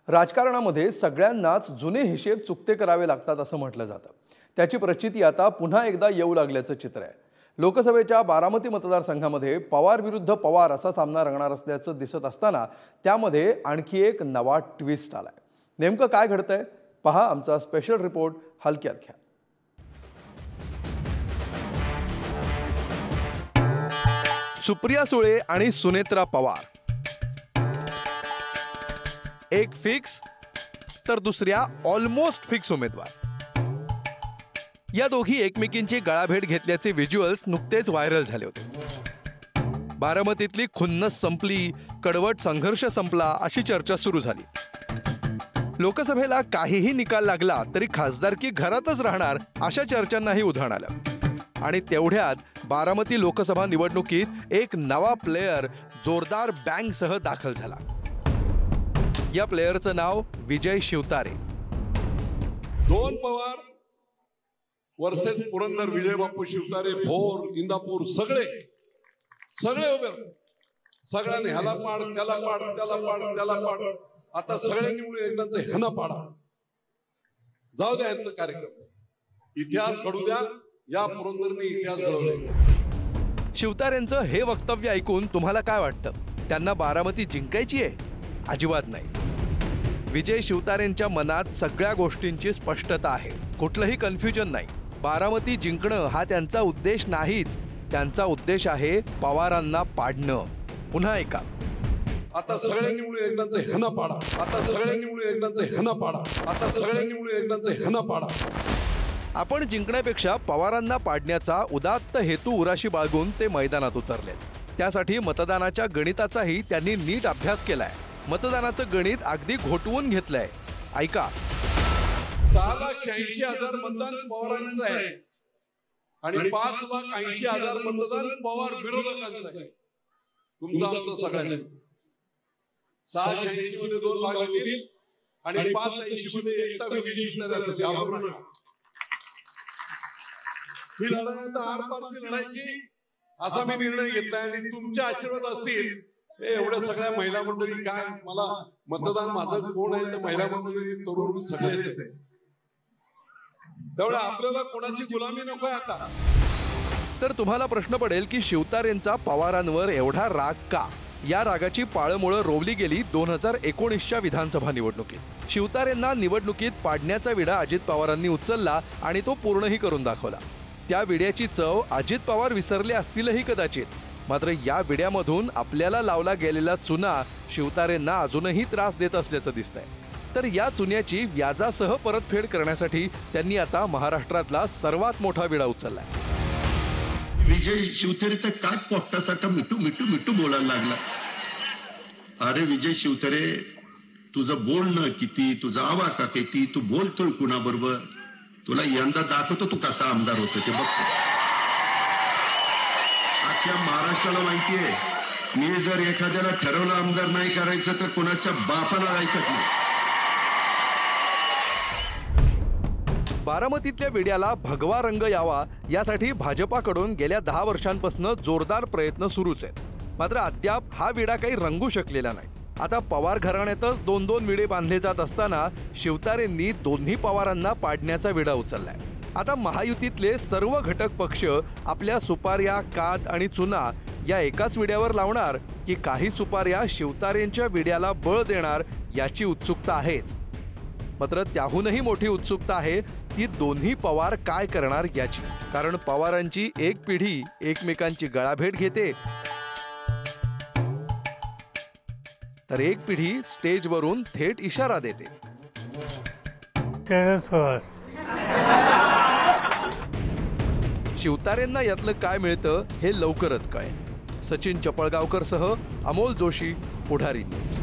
राजकारणामध्ये सगळ्यांनाच जुने हिशेब चुकते करावे लागतात असं म्हटलं जातं। त्याची प्रचिती आता पुन्हा एकदा येऊ लागल्याचं चित्र आहे। लोकसभेच्या बारामती मतदारसंघामध्ये पवार विरुद्ध पवार असा सामना रंगणार असल्याचं दिसत असताना त्यामध्ये आणखी एक नवा ट्विस्ट आलाय। नेमकं काय घडतंय पहा आमचा स्पेशल रिपोर्ट हलक्यात घ्या। सुप्रिया सुळे आणि सुनेत्रा पवार, एक फिक्स तर दुसऱ्या ऑलमोस्ट फिक्स उमेदवार। या दोघी एकमेकींची गळाभेट घेतल्याचे व्हिज्युअल्स नुकतेच व्हायरल झाले होते। बारामतीतली खुन्नस संपली, कडवट संघर्ष संपला अशी चर्चा सुरू झाली। लोकसभेला काहीही निकाल लागला तरी खासदारकी घरातच राहणार अशा चर्चांनाही उधाण आलं। आणि तेवढ्यात बारामती लोकसभा निवडणुकीत एक नवा प्लेयर जोरदार बँगसह दाखल झाला। या प्लेयरचं नाव विजय शिवतारे। दोन पवार वर्सेस पुरंदर विजय बापू शिवतारे, भोर, इंदापूर सगळे उभे, सगळ्यांनी ह्याला पाड त्याला पाड त्याला पाड त्याला पाड, आता सगळ्यांनी मिळून एकदाच ह्याला पाडा, जाऊ द्या यांचा कार्यक्रम, इतिहास घडू द्या। या पुरंदरने इतिहास घडवला। शिवतारेंचं हे वक्तव्य ऐकून तुम्हाला काय वाटतं? त्यांना बारामती जिंकायची आहे? अजिबात नाही। विजय शिवतारेंच्या मनात सगळ्या गोष्टींची स्पष्टता आहे, कुठलंही कन्फ्युजन नाही। बारामती जिंकणं हा त्यांचा उद्देश नाहीच, त्यांचा उद्देश आहे पवारांना पाडणं। पुन्हा ऐका, आता सगळ्यांनी मिळून एकदाच ह्याला पाडा, आता सगळ्यांनी मिळून एकदाच ह्याला पाडा, आता सगळ्यांनी मिळून एकदाच ह्याला पाडा। आपण जिंकण्यापेक्षा पवारांना पाडण्याचा उदात्त हेतू उराशी बाळगून ते मैदानात उतरले। त्यासाठी मतदानाच्या गणिताचाही त्यांनी नीट अभ्यास केलाय। मतदानाचं गणित अगदी घोटवून घेतलंय। ऐका, 6,80,000 मतदान पवारांचं आहे आणि 5,80,000 मतदान पवार विरोधकांचं आहे। तुमचं आमचं सगळ्यांचं 680 मध्ये 2 भाग होतील आणि 580 मध्ये एकटा विजय शिवतारेचा आहे। ही लढाई आता आरपारची लढायची असा मी निर्णय घेतलाय आणि तुमचे आशीर्वाद असतील एवढ्या सगळ्या महिला मंडळी, काय मला मतदान माझं कोण आहे तर महिला मंडळी, तरुण सगळेच आहे, तेवढं आपल्याला कोणाची गुलामी नको आहे आता। तर तुम्हाला प्रश्न पडेल की शिवतारेंचा पवारांवर एवढा राग का? या रागाची पाळंमुळं रोवली गेली 2019च्या विधानसभा निवडणुकीत। शिवतारेंना निवडणुकीत पाडण्याचा विडा अजित पवारांनी उचलला आणि तो पूर्णही करून दाखवला। त्या विड्याची चव अजित पवार विसरले असतीलही कदाचित, मात्र या विड्यामधून आपल्याला लावला गेलेला चुना शिवतारेंना अजूनही त्रास देत असल्याचं दिसतंय। तर या चुन्याची व्याजासह परतफेड करण्यासाठी त्यांनी आता महाराष्ट्रातला सर्वात मोठा विडा उचललाय। विजय शिवतारे तर काय पोटासाठी मिठू मिठू मिठू बोलायला लागला। अरे विजय शिवतारे, तुझं बोलणं किती, तुझा आवाका किती, तू बोलतोय कुणाबरोबर, तुला यंदा दाखवतो तू कसा आमदार होतो ते बघ। अख्ख्या महाराष्ट्राला माहितीये, मी जर एखाद्याला ठरवलं आमदार नाही करायचं तर कोणाच्या बापाला ऐकत नाही। बारामतीतल्या विड्याला भगवा रंग यावा यासाठी भाजपाकडून गेल्या 10 वर्षांपासून जोरदार प्रयत्न सुरूच आहेत, मात्र अद्याप हा विडा काही रंगू शकलेला नाही। आता पवार घराण्यातच 2-2 विडे बांधले जात असताना शिवतारेंनी दोन्ही पवारांना पाडण्याचा विडा उचललाय। आता महायुतीतले सर्व घटक पक्ष आपल्या सुपाऱ्या, कात आणि चुना या एकाच विड्यावर लावणार की काही सुपाऱ्या शिवतारेंच्या विड्याला बळ देणार याची उत्सुकता आहेच। मात्र त्याहूनही मोठी उत्सुकता आहे ती दोन्ही पवार काय करणार याची, कारण पवारांची एक पिढी एकमेकांची गळाभेट घेते तर एक पिढी स्टेजवरून थेट इशारा देते। शिवतारेंना यातलं काय मिळतं हे लवकरच कळेल। सचिन चपळगावकर सह अमोल जोशी, पुढारी न्यूज।